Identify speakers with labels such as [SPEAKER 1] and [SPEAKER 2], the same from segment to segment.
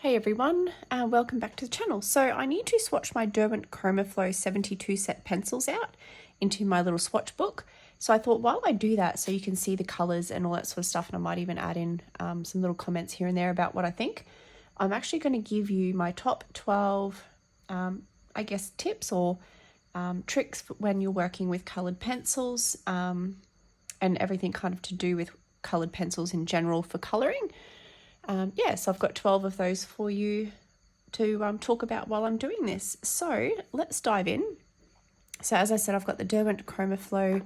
[SPEAKER 1] Hey everyone, welcome back to the channel. So I need to swatch my Derwent Chromaflow 72 set pencils out into my little swatch book. So I thought while I do that, so you can see the colours and all that sort of stuff, and I might even add in some little comments here and there about what I think, I'm actually going to give you my top 12, I guess, tips or tricks when you're working with coloured pencils and everything kind of to do with coloured pencils in general for colouring. So I've got 12 of those for you to talk about while I'm doing this. So let's dive in. So as I said, I've got the Derwent Chromaflow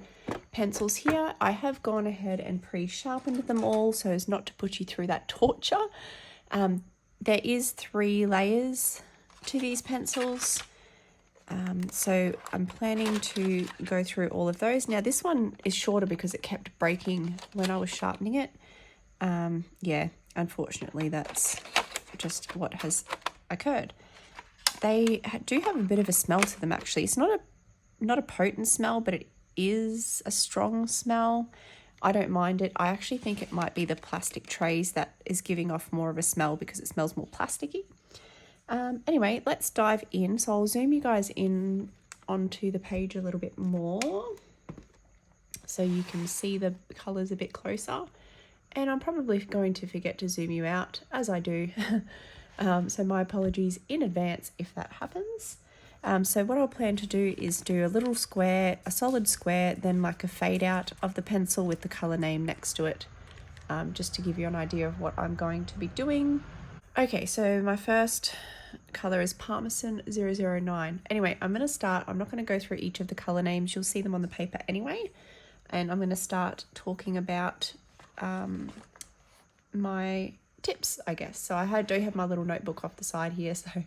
[SPEAKER 1] pencils here. I have gone ahead and pre-sharpened them all so as not to put you through that torture. There is 3 layers to these pencils. So I'm planning to go through all of those. Now this one is shorter because it kept breaking when I was sharpening it. Unfortunately, that's just what has occurred. They do have a bit of a smell to them, actually. It's not a potent smell, but it is a strong smell. I don't mind it. I actually think it might be the plastic trays that is giving off more of a smell because it smells more plasticky. Anyway, let's dive in. So I'll zoom you guys in onto the page a little bit more so you can see the colours a bit closer. And I'm probably going to forget to zoom you out, as I do. So my apologies in advance if that happens. So what I'll plan to do is do a little square, a solid square, then like a fade out of the pencil with the colour name next to it, just to give you an idea of what I'm going to be doing. Okay, so my first colour is Parmesan 009. Anyway, I'm going to start, I'm not going to go through each of the colour names, you'll see them on the paper anyway. And I'm going to start talking about my tips, I guess. So I do have my little notebook off the side here, so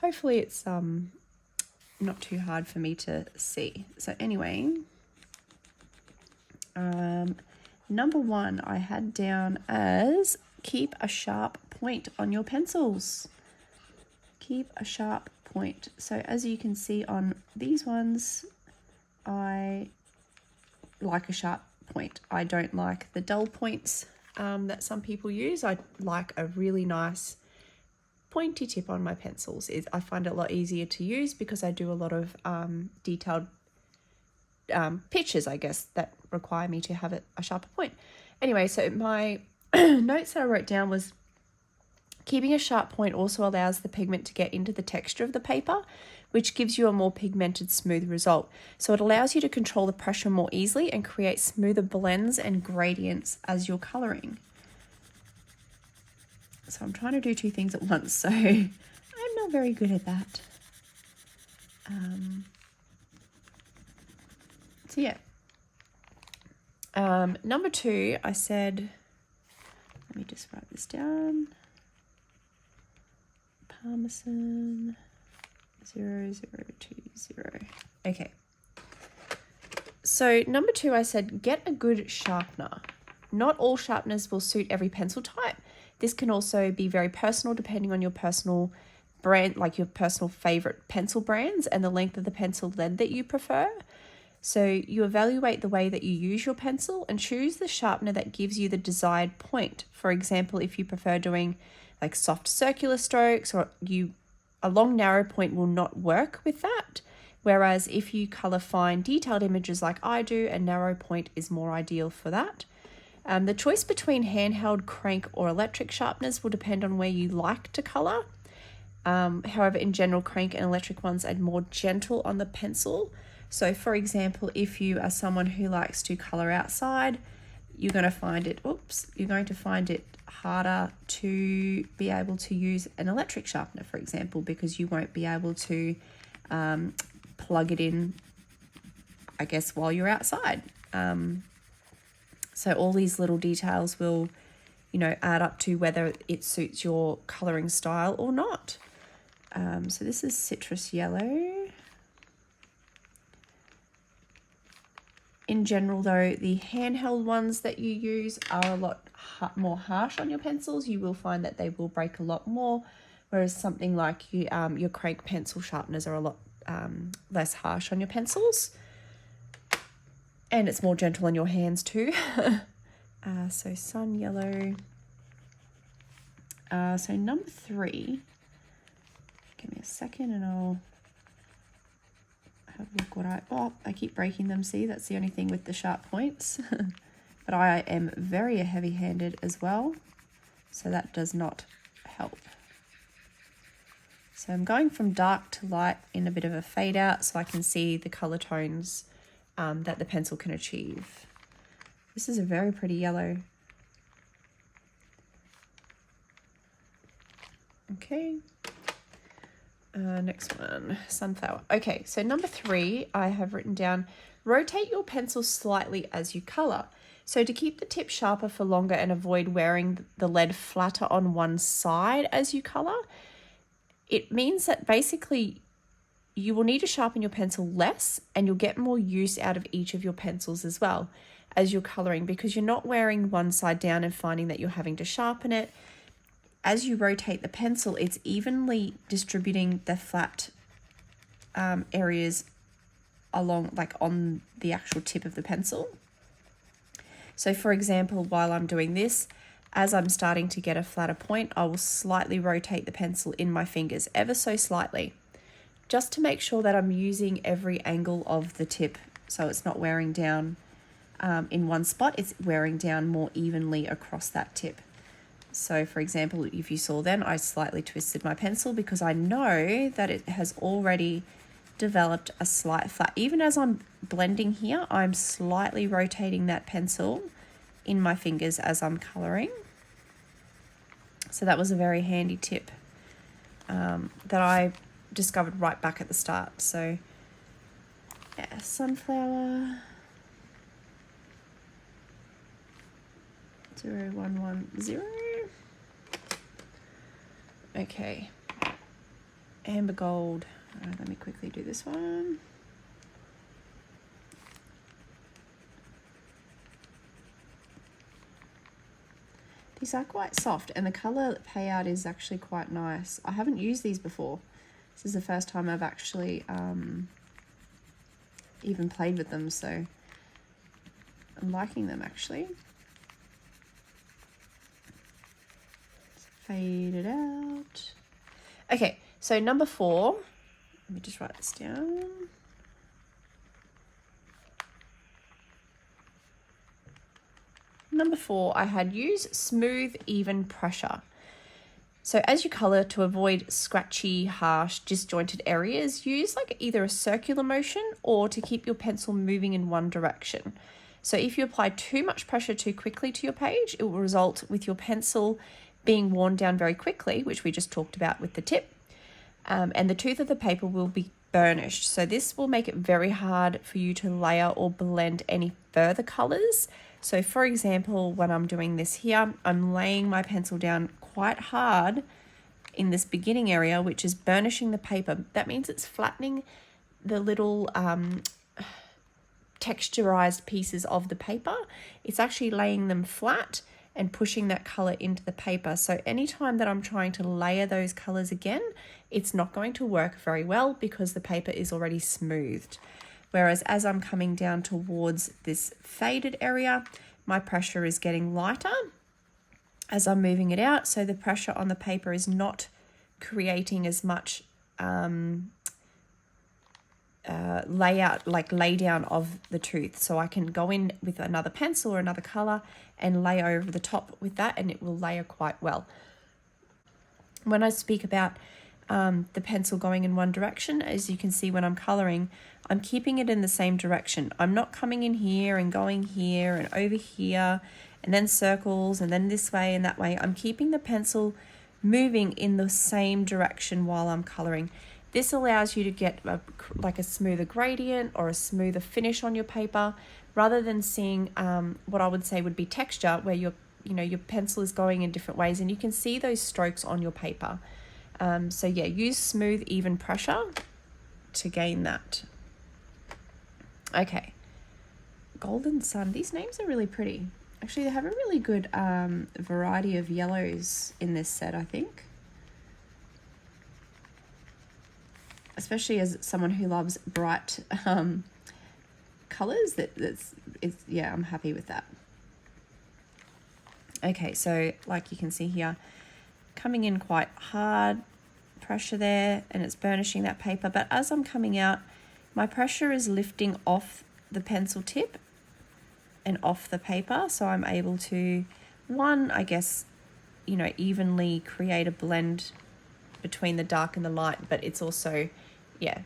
[SPEAKER 1] hopefully it's not too hard for me to see. So anyway, number 1 I had down as keep a sharp point on your pencils. Keep a sharp point. So as you can see on these ones, I like a sharp point. I don't like the dull points that some people use. I like a really nice pointy tip on my pencils. I find it a lot easier to use because I do a lot of detailed pictures, I guess, that require me to have a sharper point. Anyway, so my notes that I wrote down was keeping a sharp point also allows the pigment to get into the texture of the paper, which gives you a more pigmented, smooth result. So it allows you to control the pressure more easily and create smoother blends and gradients as you're colouring. So I'm trying to do 2 things at once, so I'm not very good at that. Number 2, I said, let me just write this down. Parmesan 0020. Okay. So number 2, I said, get a good sharpener. Not all sharpeners will suit every pencil type. This can also be very personal depending on your personal brand, like your personal favorite pencil brands and the length of the pencil lead that you prefer. So you evaluate the way that you use your pencil and choose the sharpener that gives you the desired point. For example, if you prefer doing like soft circular strokes, or a long narrow point will not work with that. Whereas if you colour fine detailed images like I do, a narrow point is more ideal for that. The choice between handheld, crank or electric sharpeners will depend on where you like to colour. However, in general, crank and electric ones are more gentle on the pencil. So for example, if you are someone who likes to colour outside, you're going to find it harder to be able to use an electric sharpener, for example, because you won't be able to plug it in, I guess, while you're outside. So all these little details will, add up to whether it suits your colouring style or not. So this is citrus yellow. In general, though, the handheld ones that you use are a lot more harsh on your pencils. You will find that they will break a lot more, whereas something like your crank pencil sharpeners are a lot less harsh on your pencils. And it's more gentle on your hands too. So sun yellow. So number 3, give me a second and I'll have a look what I keep breaking them. See, that's the only thing with the sharp points. But I am very heavy-handed as well, so that does not help. So I'm going from dark to light in a bit of a fade out so I can see the color tones that the pencil can achieve. This is a very pretty yellow. Okay. Next one, sunflower. Okay, so number 3, I have written down, rotate your pencil slightly as you color. So to keep the tip sharper for longer and avoid wearing the lead flatter on one side as you color, it means that basically you will need to sharpen your pencil less and you'll get more use out of each of your pencils as well as you're coloring, because you're not wearing one side down and finding that you're having to sharpen it. As you rotate the pencil, it's evenly distributing the flat areas along, like on the actual tip of the pencil. So for example, while I'm doing this, as I'm starting to get a flatter point, I will slightly rotate the pencil in my fingers, ever so slightly, just to make sure that I'm using every angle of the tip so it's not wearing down in one spot, it's wearing down more evenly across that tip. So for example, if you saw then, I slightly twisted my pencil because I know that it has already developed a slight flat. Even as I'm blending here, I'm slightly rotating that pencil in my fingers as I'm coloring. So that was a very handy tip that I discovered right back at the start. So yeah, sunflower 0110. Okay, amber gold. Let me quickly do this one. These are quite soft and the color payout is actually quite nice. I haven't used these before. This is the first time I've actually even played with them, so I'm liking them actually. Let's fade it out. Okay, so number 4, let me just write this down. Number 4, I had use smooth, even pressure. So as you color, to avoid scratchy, harsh, disjointed areas, use like either a circular motion or to keep your pencil moving in one direction. So if you apply too much pressure too quickly to your page, it will result with your pencil being worn down very quickly, which we just talked about with the tip. And the tooth of the paper will be burnished. So this will make it very hard for you to layer or blend any further colors. So for example, when I'm doing this here, I'm laying my pencil down quite hard in this beginning area, which is burnishing the paper. That means it's flattening the little texturized pieces of the paper. It's actually laying them flat and pushing that color into the paper. So anytime that I'm trying to layer those colors again, it's not going to work very well because the paper is already smoothed. Whereas as I'm coming down towards this faded area, my pressure is getting lighter as I'm moving it out. So the pressure on the paper is not creating as much layout, like lay down of the tooth. So I can go in with another pencil or another color and lay over the top with that, and it will layer quite well. When I speak about the pencil going in one direction, as you can see when I'm coloring, I'm keeping it in the same direction. I'm not coming in here and going here and over here and then circles and then this way and that way. I'm keeping the pencil moving in the same direction while I'm coloring. This allows you to get like a smoother gradient or a smoother finish on your paper, rather than seeing what I would say would be texture, where your pencil is going in different ways and you can see those strokes on your paper. So yeah, use smooth, even pressure to gain that. Okay, Golden Sun. These names are really pretty. Actually, they have a really good variety of yellows in this set, I think. Especially as someone who loves bright colors, yeah, I'm happy with that. Okay, so like you can see here, coming in quite hard pressure there, and it's burnishing that paper. But as I'm coming out, my pressure is lifting off the pencil tip and off the paper, so I'm able to, one, I guess, you know, evenly create a blend between the dark and the light, but it's also, yeah,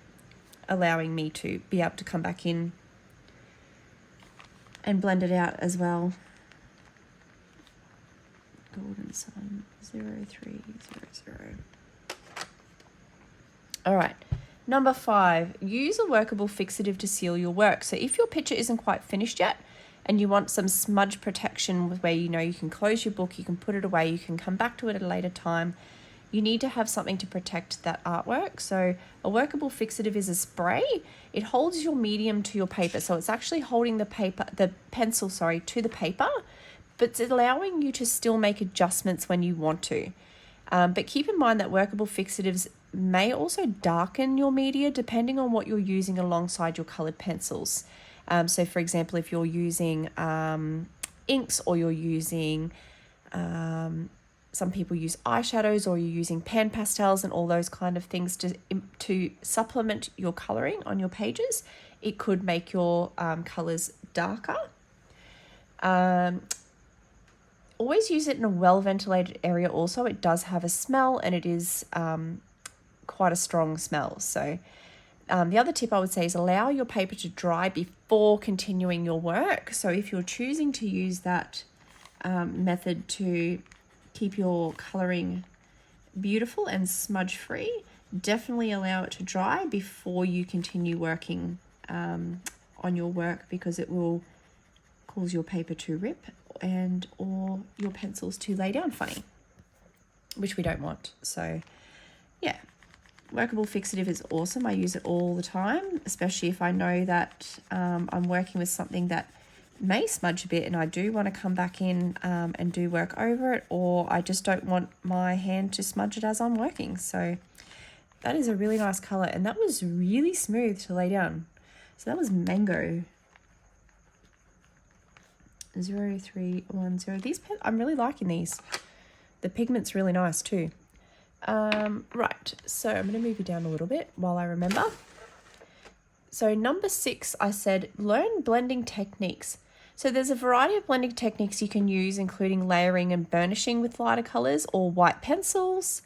[SPEAKER 1] allowing me to be able to come back in and blend it out as well. Golden Sun 0300. All right, number 5, use a workable fixative to seal your work. So if your picture isn't quite finished yet and you want some smudge protection where you know you can close your book, you can put it away, you can come back to it at a later time, you need to have something to protect that artwork. So a workable fixative is a spray. It holds your medium to your paper. So it's actually holding the pencil to the paper, but it's allowing you to still make adjustments when you want to. But keep in mind that workable fixatives may also darken your media depending on what you're using alongside your colored pencils. So for example, if you're using inks, or you're using, some people use eyeshadows, or you're using pan pastels and all those kind of things to supplement your coloring on your pages, it could make your colors darker. Always use it in a well-ventilated area also. It does have a smell, and it is quite a strong smell. So the other tip I would say is allow your paper to dry before continuing your work. So if you're choosing to use that method to keep your coloring beautiful and smudge-free, definitely allow it to dry before you continue working on your work, because it will cause your paper to rip or your pencils to lay down funny, which we don't want. So yeah, workable fixative is awesome. I use it all the time, especially if I know that I'm working with something that may smudge a bit and I do want to come back in and do work over it, or I just don't want my hand to smudge it as I'm working. So that is a really nice color, and that was really smooth to lay down. So that was Mango 0310. I'm really liking these. The pigment's really nice too. Right, so I'm going to move you down a little bit while I remember. So number 6, I said learn blending techniques. So there's a variety of blending techniques you can use, including layering and burnishing with lighter colors or white pencils.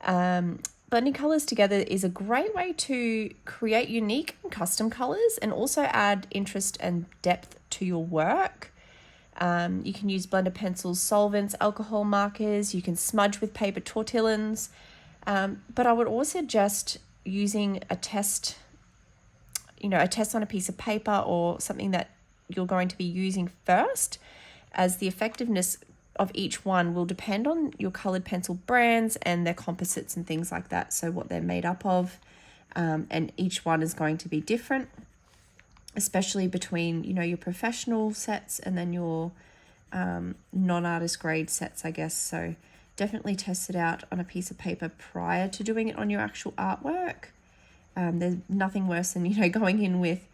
[SPEAKER 1] Blending colors together is a great way to create unique and custom colors, and also add interest and depth to your work. You can use blender pencils, solvents, alcohol markers. You can smudge with paper tortillons. But I would also suggest using a test on a piece of paper or something that you're going to be using first, as the effectiveness of each one will depend on your colored pencil brands and their composites and things like that. So what they're made up of, and each one is going to be different, especially between, your professional sets and then your non-artist grade sets, I guess. So definitely test it out on a piece of paper prior to doing it on your actual artwork. There's nothing worse than, going in with,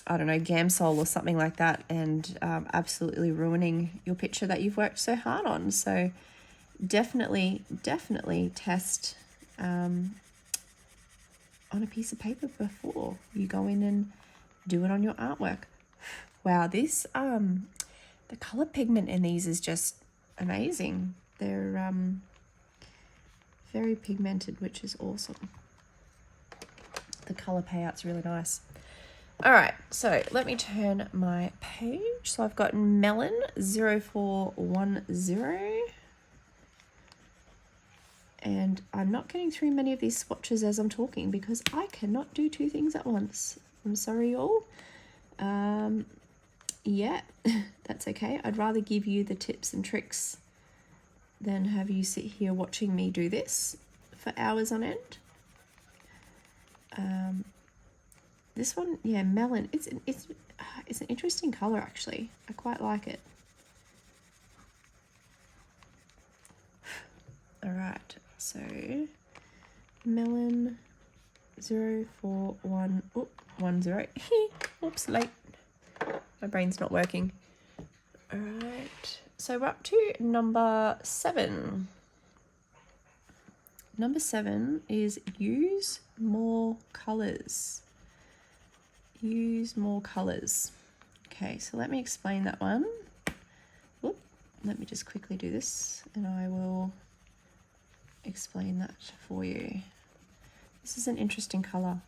[SPEAKER 1] Gamsol or something like that, and absolutely ruining your picture that you've worked so hard on. So definitely test on a piece of paper before you go in and do it on your artwork. Wow, this the color pigment in these is just amazing. They're very pigmented, which is awesome. The color payout's really nice. All right, so let me turn my page. So I've got Melon 0410. And I'm not getting through many of these swatches as I'm talking because I cannot do 2 things at once. I'm sorry, y'all. Yeah, that's okay. I'd rather give you the tips and tricks than have you sit here watching me do this for hours on end. This one, yeah, Melon. It's an interesting color actually. I quite like it. All right, so Melon 0410. Oops, late. My brain's not working. All right, so we're up to number 7. Number 7 is use more colors. Use more colors. Okay, so let me explain that one. Whoop, let me just quickly do this and I will explain that for you. This is an interesting color.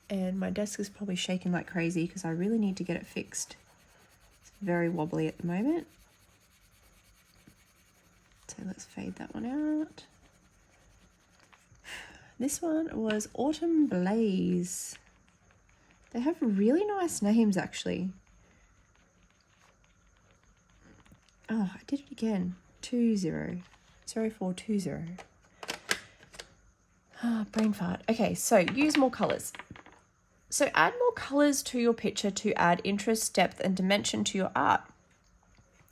[SPEAKER 1] And my desk is probably shaking like crazy because I really need to get it fixed. It's very wobbly at the moment. So let's fade that one out. This one was Autumn Blaze. They have really nice names actually. Oh, I did it again. 0420. Ah, brain fart. Okay, so use more colors. So add more colors to your picture to add interest, depth, and dimension to your art.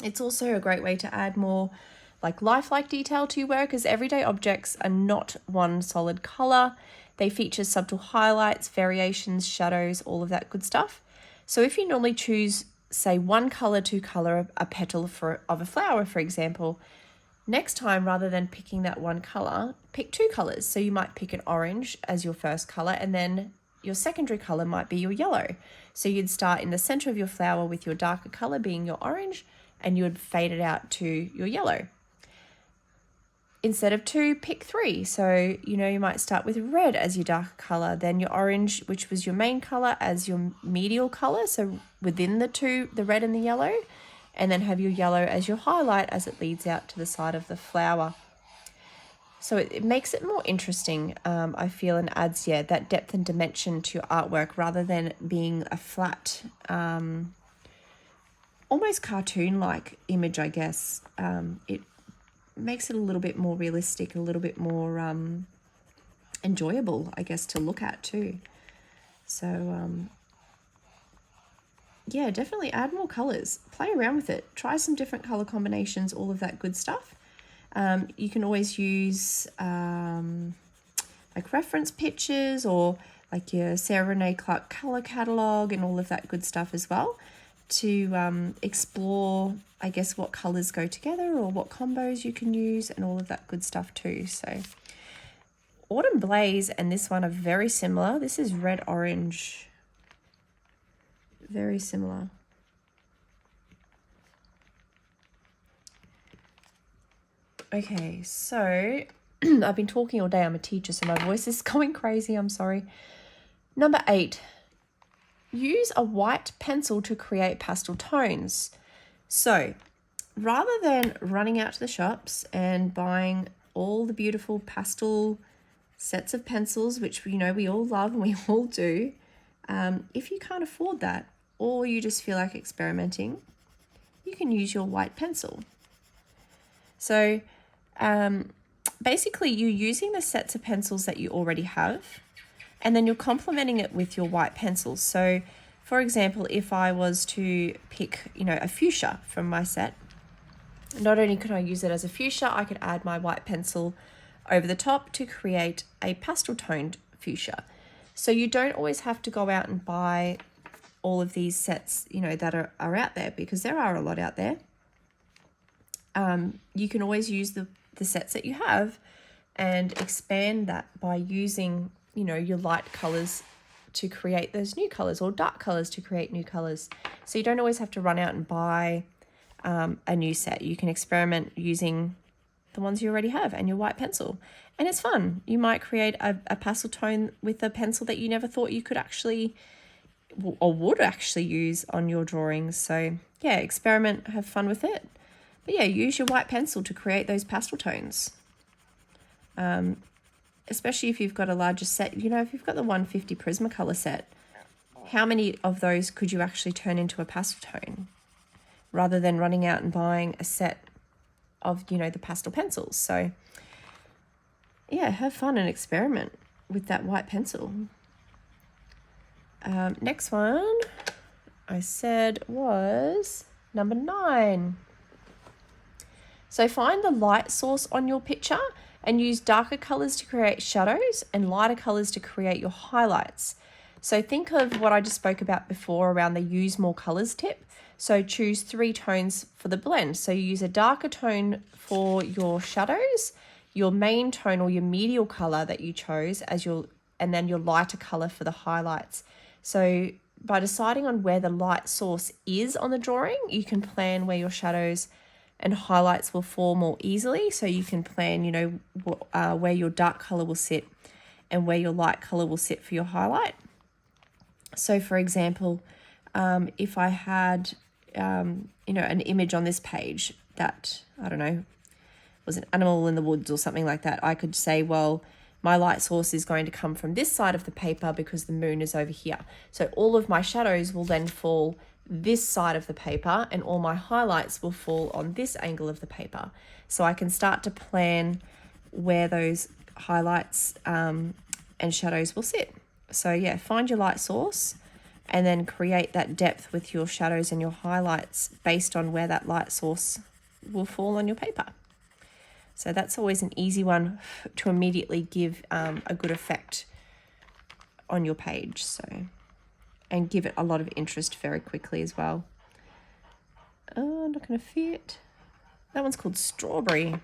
[SPEAKER 1] It's also a great way to add more like lifelike detail to your work, as everyday objects are not one solid color. They feature subtle highlights, variations, shadows, all of that good stuff. So if you normally choose, say, one color to color a petal of a flower, for example, next time, rather than picking that one color, pick 2 colors. So you might pick an orange as your first color, and then your secondary color might be your yellow. So you'd start in the center of your flower with your darker color being your orange, and you would fade it out to your yellow. Instead of 2, pick 3. So, you might start with red as your dark color, then your orange, which was your main color, as your medial color. So within the 2, the red and the yellow, and then have your yellow as your highlight as it leads out to the side of the flower. So it makes it more interesting, I feel, and adds, that depth and dimension to your artwork rather than being a flat, almost cartoon-like image, I guess. It makes it a little bit more realistic, a little bit more enjoyable, I guess, to look at too. So definitely add more colors, play around with it, try some different color combinations, all of that good stuff. You can always use like reference pictures or like your Sarah Renee Clark color catalog and all of that good stuff as well, to explore, I guess, what colors go together or what combos you can use and all of that good stuff too. So Autumn Blaze and this one are very similar. This is red orange, very similar. Okay, so I've been talking all day. I'm a teacher, so my voice is going crazy. I'm sorry. Number 8. Use a white pencil to create pastel tones. So rather than running out to the shops and buying all the beautiful pastel sets of pencils, which we all love and we all do, if you can't afford that or you just feel like experimenting, you can use your white pencil. So basically you're using the sets of pencils that you already have, and then you're complementing it with your white pencils. So for example, if I was to pick, a fuchsia from my set, not only could I use it as a fuchsia, I could add my white pencil over the top to create a pastel toned fuchsia. So you don't always have to go out and buy all of these sets, that are out there, because there are a lot out there. You can always use the sets that you have and expand that by using, your light colors to create those new colors, or dark colors to create new colors. So you don't always have to run out and buy a new set. You can experiment using the ones you already have and your white pencil. And it's fun. You might create a pastel tone with a pencil that you never thought you could actually or would actually use on your drawings. So experiment, have fun with it. But use your white pencil to create those pastel tones. Especially if you've got a larger set, if you've got the 150 Prismacolor set, how many of those could you actually turn into a pastel tone rather than running out and buying a set of, the pastel pencils? So have fun and experiment with that white pencil. Next one I said was number 9. So find the light source on your picture and use darker colors to create shadows and lighter colors to create your highlights. So think of what I just spoke about before around the use more colors tip. So choose 3 tones for the blend. So you use a darker tone for your shadows, your main tone or your medial color that you chose as and then your lighter color for the highlights. So by deciding on where the light source is on the drawing, you can plan where your shadows and highlights will fall more easily. So you can plan, you know, where your dark color will sit and where your light color will sit for your highlight. So for example, if I had, you know, an image on this page that, I don't know, was an animal in the woods or something like that, I could say, well, my light source is going to come from this side of the paper because the moon is over here. So all of my shadows will then fall this side of the paper and all my highlights will fall on this angle of the paper. So I can start to plan where those highlights and shadows will sit. So yeah, find your light source and then create that depth with your shadows and your highlights based on where that light source will fall on your paper. So that's always an easy one to immediately give a good effect on your page. So, and give it a lot of interest very quickly as well. Oh, not going to fit. That one's called Strawberry.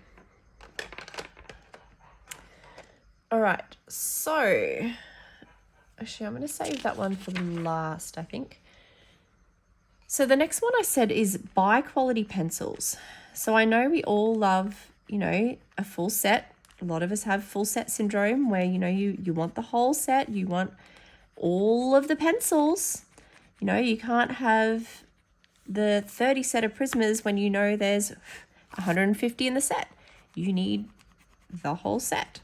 [SPEAKER 1] All right, so actually I'm going to save that one for the last, I think. So the next one I said is buy quality pencils. So I know we all love, you know, a full set. A lot of us have full set syndrome where, you know, you want the whole set, you want all of the pencils. You know, you can't have the 30 set of Prismas when you know there's 150 in the set. You need the whole set.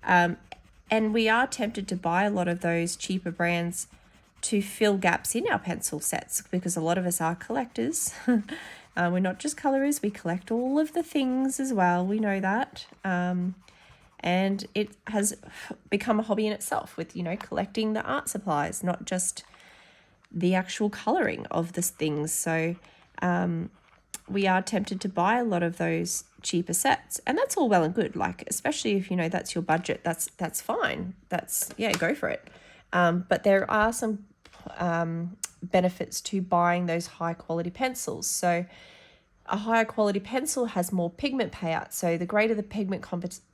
[SPEAKER 1] And we are tempted to buy a lot of those cheaper brands to fill gaps in our pencil sets because a lot of us are collectors. We're not just colorers, we collect all of the things as well. We know that. And it has become a hobby in itself with, you know, collecting the art supplies, not just the actual coloring of the things. So we are tempted to buy a lot of those cheaper sets, and that's all well and good. Like, especially if, you know, that's your budget, that's fine. Yeah, go for it. But there are some benefits to buying those high quality pencils. So a higher quality pencil has more pigment payout. So the greater the pigment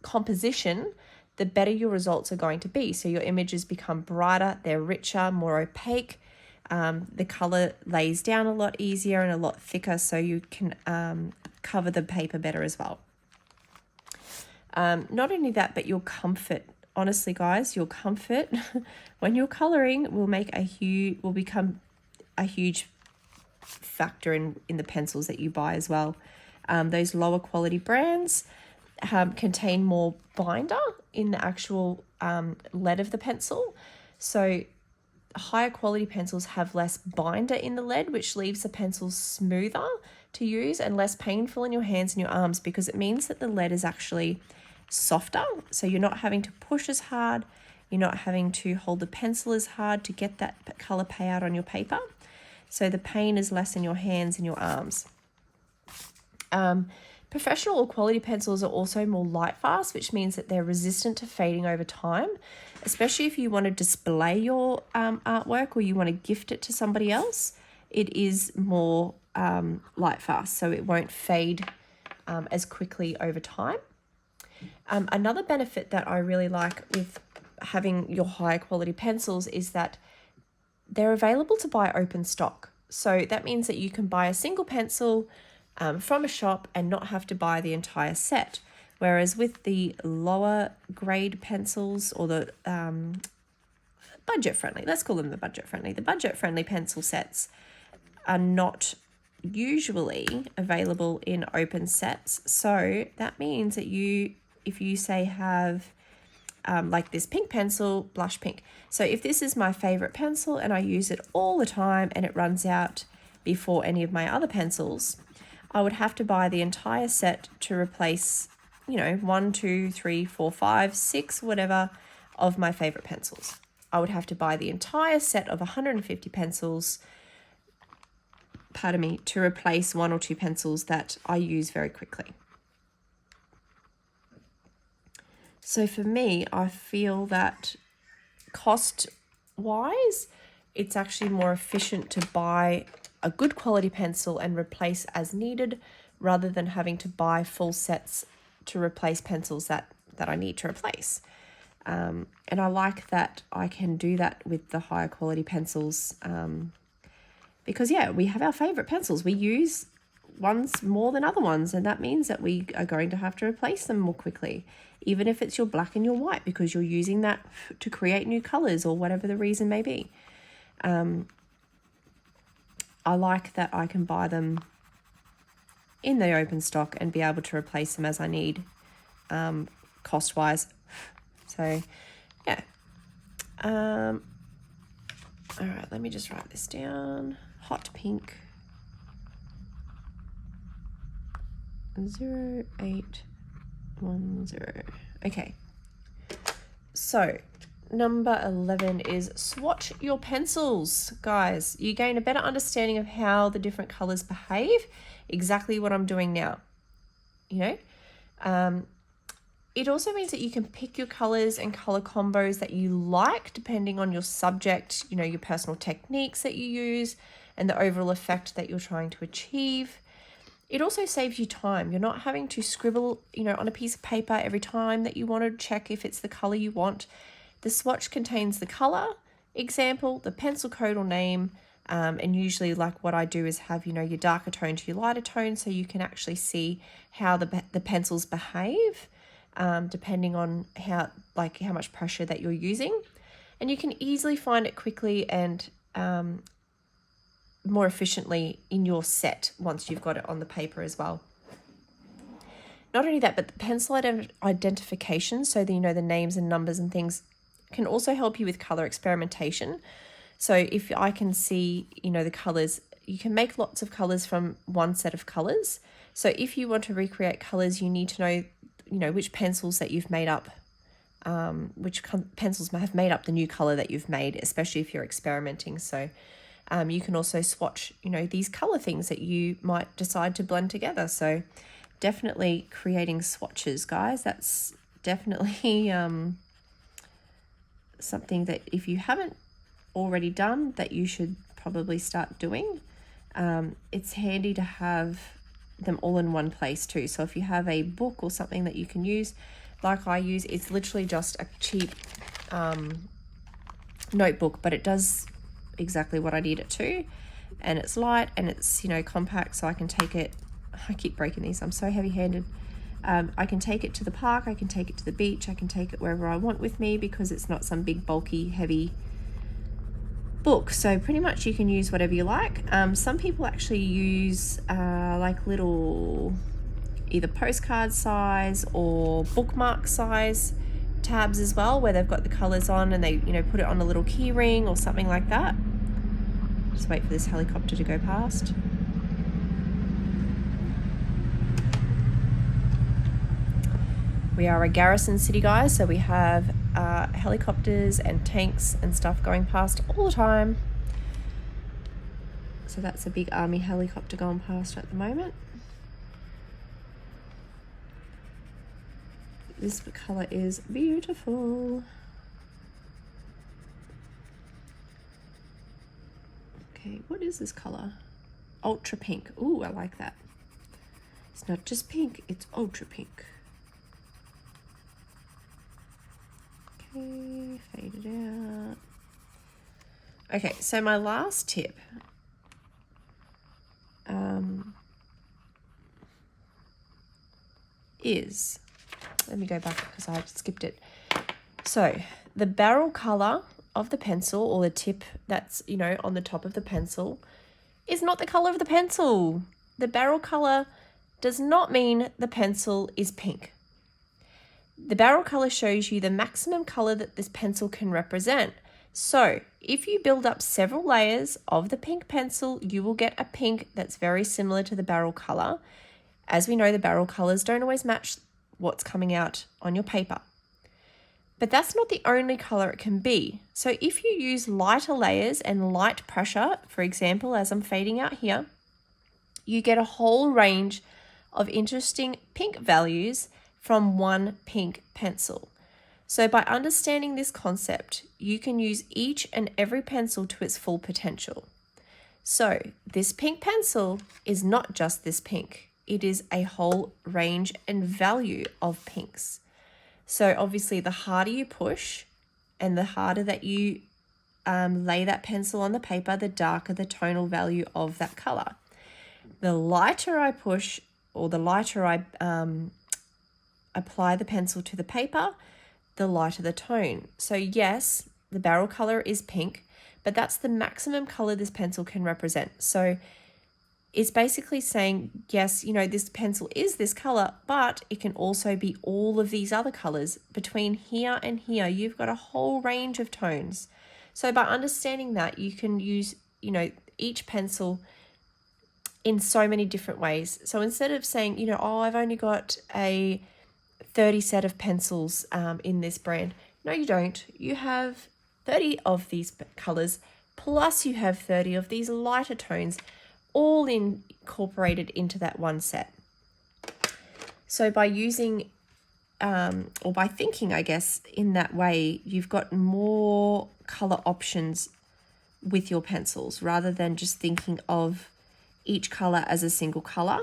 [SPEAKER 1] composition, the better your results are going to be. So your images become brighter, they're richer, more opaque. The color lays down a lot easier and a lot thicker, so you can cover the paper better as well. Not only that, but your comfort. Honestly, guys, your comfort when you're coloring will become a huge factor in the pencils that you buy as well. Those lower quality brands contain more binder in the actual lead of the pencil. So higher quality pencils have less binder in the lead, which leaves the pencil smoother to use and less painful in your hands and your arms, because it means that the lead is actually softer. So you're not having to push as hard, you're not having to hold the pencil as hard to get that color payout on your paper. So the pain is less in your hands and your arms. Professional or quality pencils are also more light fast, which means that they're resistant to fading over time, especially if you want to display your artwork or you want to gift it to somebody else. It is more light fast, so it won't fade as quickly over time. Another benefit that I really like with having your higher quality pencils is that they're available to buy open stock. So that means that you can buy a single pencil from a shop and not have to buy the entire set. Whereas with the lower grade pencils or the budget friendly, let's call them the budget friendly pencil sets are not usually available in open sets. So that means that if you say have like this pink pencil, blush pink. So if this is my favorite pencil and I use it all the time and it runs out before any of my other pencils, I would have to buy the entire set to replace, 1, 2, 3, 4, 5, 6, whatever of my favorite pencils. I would have to buy the entire set of 150 pencils, to replace 1 or 2 pencils that I use very quickly. So for me, I feel that cost-wise, it's actually more efficient to buy a good quality pencil and replace as needed rather than having to buy full sets to replace pencils that I need to replace. And I like that I can do that with the higher quality pencils, because yeah, we have our favorite pencils. We use ones more than other ones, and that means that we are going to have to replace them more quickly, even if it's your black and your white, because you're using that to create new colors or whatever the reason may be. I like that I can buy them in the open stock and be able to replace them as I need, cost wise. So yeah. All right, let me just write this down. Hot pink 0810. Okay, so number 11 is swatch your pencils. Guys, you gain a better understanding of how the different colors behave. Exactly what I'm doing now, you know. It also means that you can pick your colors and color combos that you like depending on your subject, you know, your personal techniques that you use and the overall effect that you're trying to achieve. It also saves you time. You're not having to scribble, you know, on a piece of paper every time that you want to check if it's the color you want. The swatch contains the color, example, the pencil code or name, and usually like what I do is have, you know, your darker tone to your lighter tone, so you can actually see how the pencils behave, depending on how much pressure that you're using. And you can easily find it quickly and more efficiently in your set once you've got it on the paper as well. Not only that, but the pencil identification, so the, you know, the names and numbers and things, can also help you with color experimentation. So if I can see, you know, the colors, you can make lots of colors from one set of colors. So if you want to recreate colors, you need to know, you know, which pencils that you've made up, which pencils have made up the new color that you've made, especially if you're experimenting. So you can also swatch, you know, these color things that you might decide to blend together. So definitely creating swatches, guys. That's definitely something that if you haven't already done, that you should probably start doing. It's handy to have them all in one place too. So if you have a book or something that you can use, like I use, it's literally just a cheap notebook, but it does exactly what I need it to, and it's light and it's, you know, compact, so I can take it. I keep breaking these, I'm so heavy-handed. I can take it to the park, I can take it to the beach, I can take it wherever I want with me, because it's not some big bulky heavy book. So pretty much you can use whatever you like. Some people actually use like little either postcard size or bookmark size tabs as well, where they've got the colors on and they, you know, put it on a little key ring or something like that. Just wait for this helicopter to go past. We are a garrison city, guys, so we have helicopters and tanks and stuff going past all the time. So that's a big army helicopter going past at the moment. This color is beautiful. Okay, what is this color? Ultra pink. Ooh, I like that. It's not just pink, it's ultra pink. Okay, fade it out. Okay, so my last tip is, let me go back because I skipped it. So the barrel color of the pencil, or the tip that's, you know, on the top of the pencil, is not the color of the pencil. The barrel color does not mean the pencil is pink. The barrel color shows you the maximum color that this pencil can represent. So if you build up several layers of the pink pencil, you will get a pink that's very similar to the barrel color. As we know, the barrel colors don't always match what's coming out on your paper. But that's not the only color it can be. So if you use lighter layers and light pressure, for example, as I'm fading out here, you get a whole range of interesting pink values from one pink pencil. So by understanding this concept, you can use each and every pencil to its full potential. So this pink pencil is not just this pink. it is a whole range and value of pinks. So obviously the harder you push and the harder that you lay that pencil on the paper, the darker the tonal value of that color. The lighter I push, or the lighter I apply the pencil to the paper, the lighter the tone. So yes, the barrel color is pink, but that's the maximum color this pencil can represent. So it's basically saying, yes, you know, this pencil is this color, but it can also be all of these other colors. Between here and here, you've got a whole range of tones. So by understanding that, you can use, you know, each pencil in so many different ways. So instead of saying, you know, oh, I've only got a 30 set of pencils in this brand. No, you don't. You have 30 of these colors, plus you have 30 of these lighter tones, all incorporated into that one set. So by using, or by thinking, I guess, in that way, you've got more color options with your pencils rather than just thinking of each color as a single color.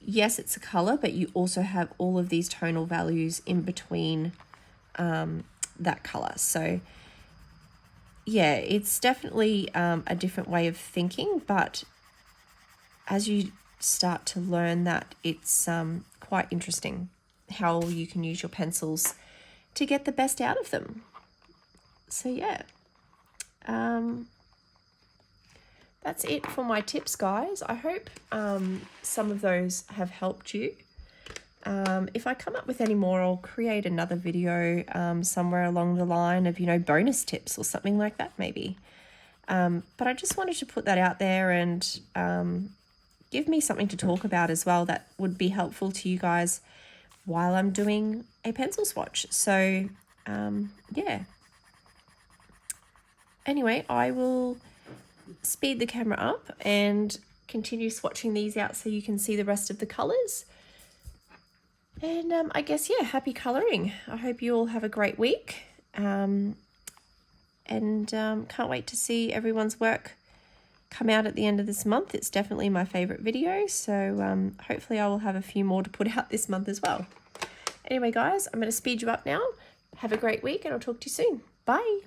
[SPEAKER 1] Yes, it's a color, but you also have all of these tonal values in between that color. So yeah, it's definitely a different way of thinking, but as you start to learn that, it's quite interesting how you can use your pencils to get the best out of them. So yeah, that's it for my tips, guys. I hope some of those have helped you. If I come up with any more, I'll create another video somewhere along the line of, you know, bonus tips or something like that maybe. But I just wanted to put that out there and give me something to talk about as well that would be helpful to you guys while I'm doing a pencil swatch. So yeah. Anyway, I will speed the camera up and continue swatching these out so you can see the rest of the colors. And I guess, yeah, happy coloring. I hope you all have a great week. And can't wait to see everyone's work come out at the end of this month. It's definitely my favorite video. So hopefully I will have a few more to put out this month as well. Anyway, guys, I'm going to speed you up now. Have a great week and I'll talk to you soon. Bye.